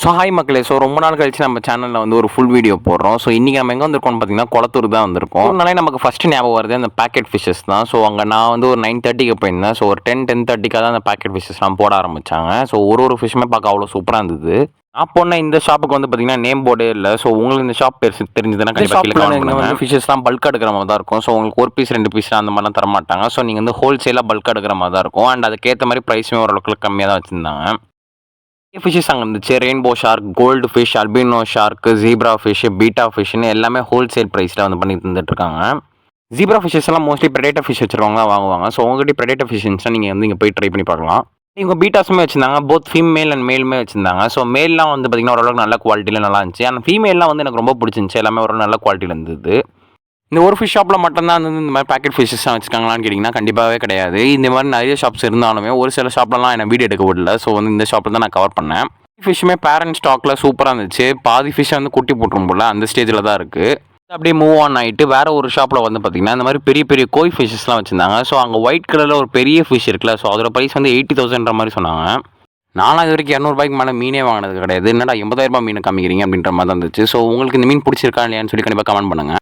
So hi மக்களே. So ரொம்ப நாள் கழிச்சு நம்ம சேனலில் வந்து ஒரு ஃபுல் வீடியோ போடுறோம். ஸோ இன்றைக்கி நம்ம எங்கே வந்திருக்கோம்னு பார்த்தீங்கன்னா குளத்தூர் தான் வந்திருக்கோம். அதனாலே நமக்கு ஃபஸ்ட்டு ஞாபகம் வருது அந்த பேக்கெட் ஃபிஷஸ் தான். ஸோ அங்கே நான் வந்து ஒரு 9:30க்கு போயிருந்தேன். ஸோ ஒரு 10:30க்காக தான் அந்த பேக்கெட் ஃபிஷஸ்லாம் போட ஆரம்பித்தாங்க. ஸோ ஒரு ஃபிஷ்ஷுமே பார்க்க அவ்வளோ சூப்பராக இருந்தது. நான் போன இந்த ஷாப்புக்கு வந்து பார்த்தீங்கன்னா நேம் போர்டே இல்லை. ஸோ உங்களுக்கு இந்த ஷாப் பேர் தெரிஞ்சதுன்னா கண்டிப்பாக வந்து ஃபிஷஸ்லாம் பல்க் எடுக்கிற மாதிரி தான் இருக்கும். ஸோ உங்களுக்கு ஒரு பீஸ் 2 பீஸ் அந்த மாதிரிலாம் தர மாட்டாங்க. ஸோ நீங்கள் வந்து ஹோல்சேலாக பல்க் எடுக்கிற மாதிரி தான் இருக்கும். அண்ட் அதுக்கேற்ற மாதிரி ப்ரைஸுமே ஓரளவுக்கு கம்மியாக தான் வச்சுருந்தாங்க. ஃபிஷஸ் அங்கே இருந்துச்சு. Rainbow shark, gold fish, albino shark, zebra fish, betta ஃபிஷ்னு எல்லாமே ஹோல்சேல் ப்ரைஸில் வந்து பண்ணி தந்துட்டுருக்காங்க. ஜீப்ரா ஃபிஷஸ் எல்லாம் மோஸ்ட்லி ப்ரெடேட்டர் ஃபிஷ் வச்சுருவாங்க தான் வாங்குவாங்க. ஸோ உங்கள்கிட்ட ப்ரெடேட்டர் ஃபிஷ் இருந்துச்சுன்னா நீங்கள் வந்து இங்கே போய் ட்ரை பண்ணி பார்க்கலாம். இவங்க பீட்டாஸுமே வச்சுருந்தாங்க. போத் ஃபீமேல் அண்ட் மேலுமே வச்சுருந்தாங்க. ஸோ மேல்லாம் வந்து பார்த்திங்கன்னா ஓரளவுக்கு நல்ல குவாலிட்டியில் நல்லா இருந்துச்சு. ஆனால் ஃபீமேல்லாம் வந்து எனக்கு ரொம்ப பிடிச்சிருந்துச்சு. எல்லாமே ஒரு நல்ல குவாலிட்டியில் இருந்தது. இந்த ஒரு ஃபிஷ் ஷாப்பில் மட்டும்தான் வந்து இந்த மாதிரி பேக்கெட் ஃபிஷ்ஷஸ்லாம் வச்சுருக்காங்களான்னு கேட்டிங்கன்னா கண்டிப்பாகவே கிடையாது. இந்த மாதிரி நிறைய ஷாப்ஸ் இருந்தாலுமே ஒரு சில ஷாப்லலாம் என்ன வீடியோ எடுக்க விடல. ஸோ வந்து இந்த ஷாப்பில் தான் நான் கவர் பண்ணேன். ஃபிஷ்ஷுமே பேரண்ட் ஸ்டாக்கில் சூப்பராக இருந்துச்சு. பாதி ஃபிஷ்ஷை வந்து குட்டி போட்டுரும் போல் அந்த ஸ்டேஜில் தான் இருக்குது. அப்படியே மூவ் ஆன் ஆகிட்டு வேறு ஒரு ஷாப்பில் வந்து பார்த்திங்கன்னா இந்த மாதிரி பெரிய பெரிய கோய் ஃபிஷ்ஷஸ்லாம் வச்சுருந்தாங்க. ஸோ அங்கே ஒயிட் கலரில் ஒரு பெரிய ஃபிஷ் இருக்குல்ல, ஸோ அதோட ப்ரைஸ் வந்து 80,000 மாதிரி சொன்னாங்க. நானும் இது வரைக்கும் 200 மேலே மீனே வாங்கினது கிடையாது. என்னடா 80,000 மீன் காமிக்கிறீங்க அப்படின்ற மாதிரி தான் இருந்துச்சு. ஸோ உங்களுக்கு இந்த மீன் பிடிச்சிருக்கா இல்லையான்னு சொல்லி கண்டிப்பாக கமெண்ட் பண்ணுங்கள்.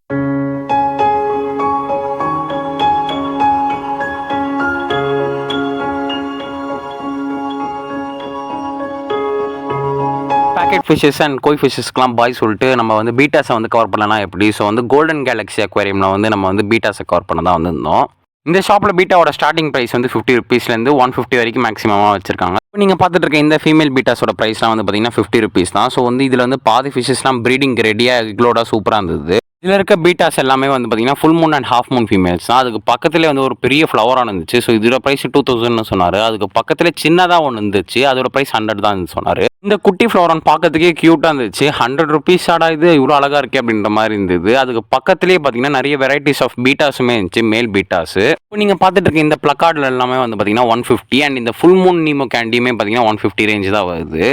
பேக்கெட் ஃபிஷஸ் அண்ட் கோய் ஃபிஷஸ்க்குலாம் பாய் சொல்லிட்டு நம்ம வந்து பீட்டாஸை வந்து கவர் பண்ணலாம் எப்படி. ஸோ வந்து கோல்டன் கேலக்ஸி அக்வாரியமில் வந்து நம்ம வந்து பீட்டாஸை கவர் பண்ண தான் வந்திருந்தோம். இந்த ஷாப்பில் பீட்டாவோட ஸ்டார்டிங் ப்ரைஸ் வந்து 50 rupeesலேருந்து 150 வரைக்கும் மேக்ஸிமமாக வச்சிருக்காங்க. இப்போ நீங்கள் பார்த்துட்டு இருக்க இந்த ஃபீமேல் பீட்டாஸோட ப்ரைஸ்லாம் வந்து பார்த்தீங்கன்னா 50 rupees தான். ஸோ வந்து இதில் வந்து பாதி ஃபிஷஸ்லாம் ப்ரீடிங் ரெடியாக எக்லோடாக சூப்பராக இருந்தது. இதில் இருக்க பீட்டாஸ் எல்லாமே வந்து பார்த்தீங்கன்னா full Moon and half Moon females தான். அதுக்கு பக்கத்துலேயே வந்து ஒரு பெரிய ஃப்ளவராக இருந்துச்சு. ஸோ இதோட ப்ரைஸ் 2,000 சொன்னார். அதுக்கு பக்கத்துலேயே சின்னதாக ஒன்று இருந்துச்சு. அதோட ப்ரைஸ் 100 தான் சொன்னார். இந்த குட்டி ஃப்ளவரான் பார்க்கறதுக்கே க்யூட்டாக இருந்துச்சு. 100 rupees ஆடா இது இவ்வளோ அழகாக இருக்கே அப்படின்ற மாதிரி இருந்தது. அதுக்கு பக்கத்துலேயே பார்த்தீங்கன்னா நிறைய வெரைட்டிஸ் ஆஃப் பீட்டாஸுமே இருந்துச்சு, மேல் பீட்டாஸு. இப்போ நீங்கள் பார்த்துட்டு இருக்க இந்த பிளக்கார்டில் எல்லாமே வந்து பார்த்தீங்கன்னா 150 அண்ட் இந்த ஃபுல் மூன் நீமோ கேண்டியுமே பார்த்தீங்கன்னா 150 ரேஞ்ச் தான் வருது.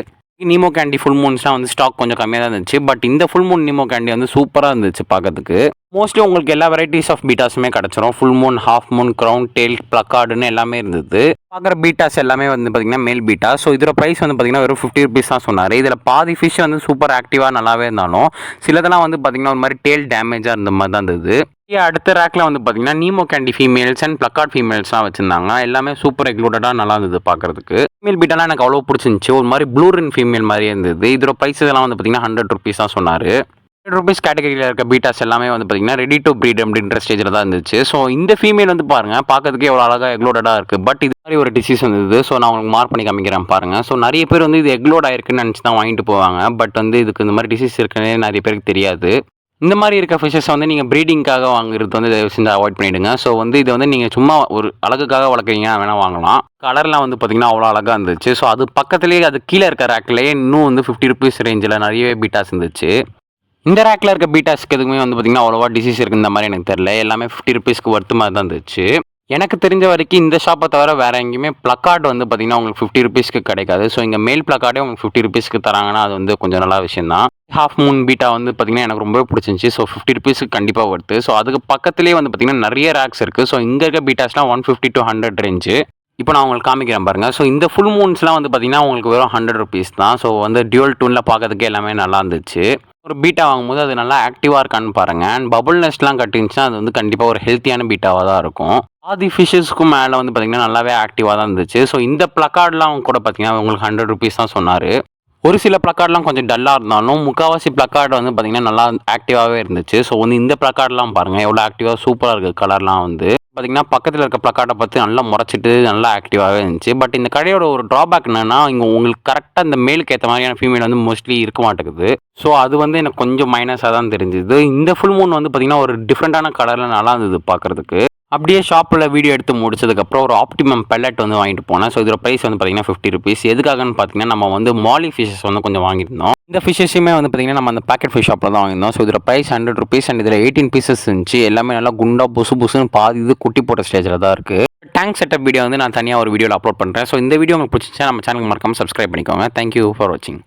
நீமோ கேண்டி ஃபுல் மூன்ஸ்லாம் வந்து ஸ்டாக் கொஞ்சம் கம்மியாக தான் இருந்துச்சு. பட் இந்த ஃபுல் மூன் நீமோ கேண்டி வந்து சூப்பராக இருந்துச்சு பார்க்கறதுக்கு. மோஸ்ட்லி உங்களுக்கு எல்லா வெரைட்டிஸ் ஆஃப் பீட்டாஸுமே கிடச்சிரும். Full moon, half moon, crown, tail, பிளக்கார்டுன்னு எல்லாமே இருந்தது. பார்க்குற பீட்டாஸ் எல்லாமே வந்து பார்த்திங்கன்னா மேல் பீட்டா. ஸோ இதோட ப்ரைஸ் வந்து பார்த்திங்கன்னா வெறும் 50 rupees தான் சொன்னார். இதில் பாதி ஃபிஷ் வந்து சூப்பர் ஆக்டிவாக நல்லாவே இருந்தாலும் சிலதெல்லாம் வந்து பார்த்திங்கன்னா ஒரு மாதிரி டெயில் டேமேஜாக இருந்த மாதிரி தான் இருந்தது. அடுத்த ரேக்கில் வந்து பார்த்திங்கன்னா Nemo candy females and plakat ஃபீமேல்ஸ்லாம் வச்சுருந்தாங்க. எல்லாமே சூப்பர் எக்லோடடாக நல்லா இருந்தது பார்க்குறதுக்கு. ஃபீமேல் பீட்டாலாம் எனக்கு அவ்வளோ பிடிச்சிருந்துச்சு. ஒரு மாதிரி ப்ளூ ரின் ஃபீமேல் மாதிரியே இருந்தது. இதோட ப்ரைஸ் இதெல்லாம் வந்து பார்த்திங்கன்னா 100 rupees தான் சொன்னார். 100 rupees கேட்டகரியில் இருக்க பீட்டாஸ் எல்லாமே வந்து பார்த்திங்கன்னா ரெடி டு ப்ரீட் அப்படின்ற ஸ்டேஜில் தான் இருந்துச்சு. ஸோ இந்த ஃபீமேல் வந்து பாருங்கள் பார்க்கறதுக்கே எவ்வளோ அழகாக எக்லோடடாக இருக்குது. பட் இது மாதிரி ஒரு டிசீஸ் வந்தது. ஸோ நான் உங்களுக்கு மார்க் பண்ணி காமிக்கிறேன் பாருங்கள். ஸோ நிறைய பேர் வந்து இது எக்லோட் ஆயிருக்குன்னு நினச்சி தான் வாங்கிட்டு போவாங்க. பட் வந்து இதுக்கு இந்த மாதிரி டிசீஸ் இருக்குன்னு நிறைய பேருக்கு தெரியாது. இந்த மாதிரி இருக்க ஃபிஷஸ் வந்து நீங்கள் ப்ரீடிங்காக வாங்குறது வந்து தயவு செஞ்சு அவாய்ட் பண்ணிவிடுங்க. ஸோ வந்து இது வந்து நீங்கள் சும்மா ஒரு அழகுக்காக வளர்க்குறீங்க வேணால் வாங்கலாம். கலர்லாம் வந்து பார்த்திங்கன்னா அவ்வளோ அழகாக இருந்துச்சு. ஸோ அது பக்கத்துலேயே அது கீழே இருக்க ரேக்லேயே இன்னும் வந்து 50 rupees ரேஞ்சில் நிறையவே பீட்டாஸ் இருந்துச்சு. இந்த ரேக்கில் இருக்க பீட்டாஸ்க்கு எதுவுமே வந்து பார்த்திங்கன்னா அவ்வளோவா டிசீஸ் இருக்குது இந்த மாதிரி எனக்கு தெரியல. எல்லாமே 50 rupeesக்கு ஒர்த்து மாதிரி தான் இருந்துச்சு. எனக்கு தெரிஞ்ச வரைக்கும் இந்த ஷாப்பை தவிர வேறு எங்கேயுமே பிளக்கார்டு வந்து பார்த்திங்கன்னா உங்களுக்கு 50 rupeesக்கு கிடைக்காது. ஸோ இங்கே மேல் பிளக்கார்டே உங்களுக்கு 50 rupeesக்கு தராங்கன்னா அது வந்து கொஞ்சம் நல்ல விஷயம் தான். ஹாஃப் மூன் பீட்டா வந்து பார்த்திங்கன்னா எனக்கு ரொம்பவே பிடிச்சிருந்துச்சி. ஸோ 50 rupeesக்கு கண்டிப்பாக வருது. ஸோ அதுக்கு பக்கத்துலேயே வந்து பார்த்திங்கன்னா நிறைய ரேக்ஸ் இருக்குது. ஸோ இங்கே இருக்க பீட்டாஸ்லாம் 150 to 100 ரேஞ்சு. இப்போ நான் உங்களுக்கு காமிக்கிறேன் பாருங்கள். ஸோ இந்த ஃபுல் மூன்ஸ்லாம் வந்து பார்த்திங்கன்னா உங்களுக்கு வெறும் 100 rupees தான். ஸோ வந்து டியூல் டூனில் பார்க்கறதுக்கு எல்லாமே நல்லா இருந்துச்சு. ஒரு பீட்டா வாங்கும்போது அது நல்லா ஆக்டிவாக இருக்கான்னு பாருங்கள். அண்ட் பபுள் நெஸ்ட்லாம் கட்டிருந்துச்சுன்னா அது வந்து கண்டிப்பாக ஒரு ஹெல்த்தியான பீட்டாவாக தான் இருக்கும். ஆதி ஃபிஷஸ்க்கும் மேலே வந்து பார்த்திங்கன்னா நல்லாவே ஆக்டிவாக தான் இருந்துச்சு. ஸோ இந்த பிளக்கார்ட்லாம் கூட பார்த்திங்கன்னா உங்களுக்கு 100 rupees தான் சொன்னார். ஒரு சில பிளக்கார்ட்லாம் கொஞ்சம் டல்லாக இருந்தாலும் முக்கால்வாசி பிளக்கார்டு வந்து பார்த்திங்கன்னா நல்லா ஆக்டிவாகவே இருந்துச்சு. ஸோ வந்து இந்த பிளக்கார்ட்லாம் பாருங்கள் எவ்வளோ ஆக்டிவாக சூப்பராக இருக்குது. கலர்லாம் வந்து பார்த்திங்கன்னா பக்கத்தில் இருக்க பிளக்கார்டை பார்த்து நல்லா முறைச்சிட்டு நல்லா ஆக்டிவாகவே இருந்துச்சு. பட் இந்த கடையோட ஒரு ட்ராபேக் என்னென்னா இங்கே உங்களுக்கு கரெக்டாக இந்த மேலுக்கு ஏற்ற மாதிரியான ஃபீமேல் வந்து மோஸ்ட்லி இருக்க மாட்டேங்குது. ஸோ அது வந்து எனக்கு கொஞ்சம் மைனஸாக தான் தெரிஞ்சுது. இந்த ஃபுல் மூன் வந்து பார்த்திங்கன்னா ஒரு டிஃப்ரெண்ட்டான கலரில் நல்லா இருந்தது பார்க்குறதுக்கு. அப்படியே ஷாப்பில் வீடியோ எடுத்து முடிச்சதுக்கப்புறம் ஒரு ஆப்டிமம் பெல்லட் வந்து வாங்கிட்டு போனேன். ஸோ இதோட ப்ரைஸ் வந்து பார்த்திங்கன்னா 50 rupees. எதுக்காகன்னு பார்த்தீங்கன்னா நம்ம வந்து மாலி ஃபிஷஸ் வந்து கொஞ்சம் வாங்கியிருந்தோம். இந்த ஃபிஷஸுமே வந்து பார்த்திங்கன்னா நம்ம அந்த பேக்கெட் ஃபிஷ் ஷாப்பில் தான் வாங்கியிருந்தோம். ஸோ இதோட ப்ரைஸ் 100 rupees அண்ட் இதில் 18 pieces இருந்துச்சு. எல்லாமே நல்லா குண்டா புசுன்னு பாதி இது குட்டி போட்ட ஸ்டேஜில் தான் இருக்குது. டேங்க் செட்டப் வீடியோ வந்து நான் தனியாக ஒரு வீடியோவில் அப்லோட் பண்ணுறேன். ஸோ இந்த வீடியோ உங்களுக்கு பிடிச்சிச்சா நம்ம சேனலுக்கு மறக்காமல் சப்ஸ்கிரைப் பண்ணிக்கோங்க. தேங்க்யூ ஃபார் வாட்சிங்.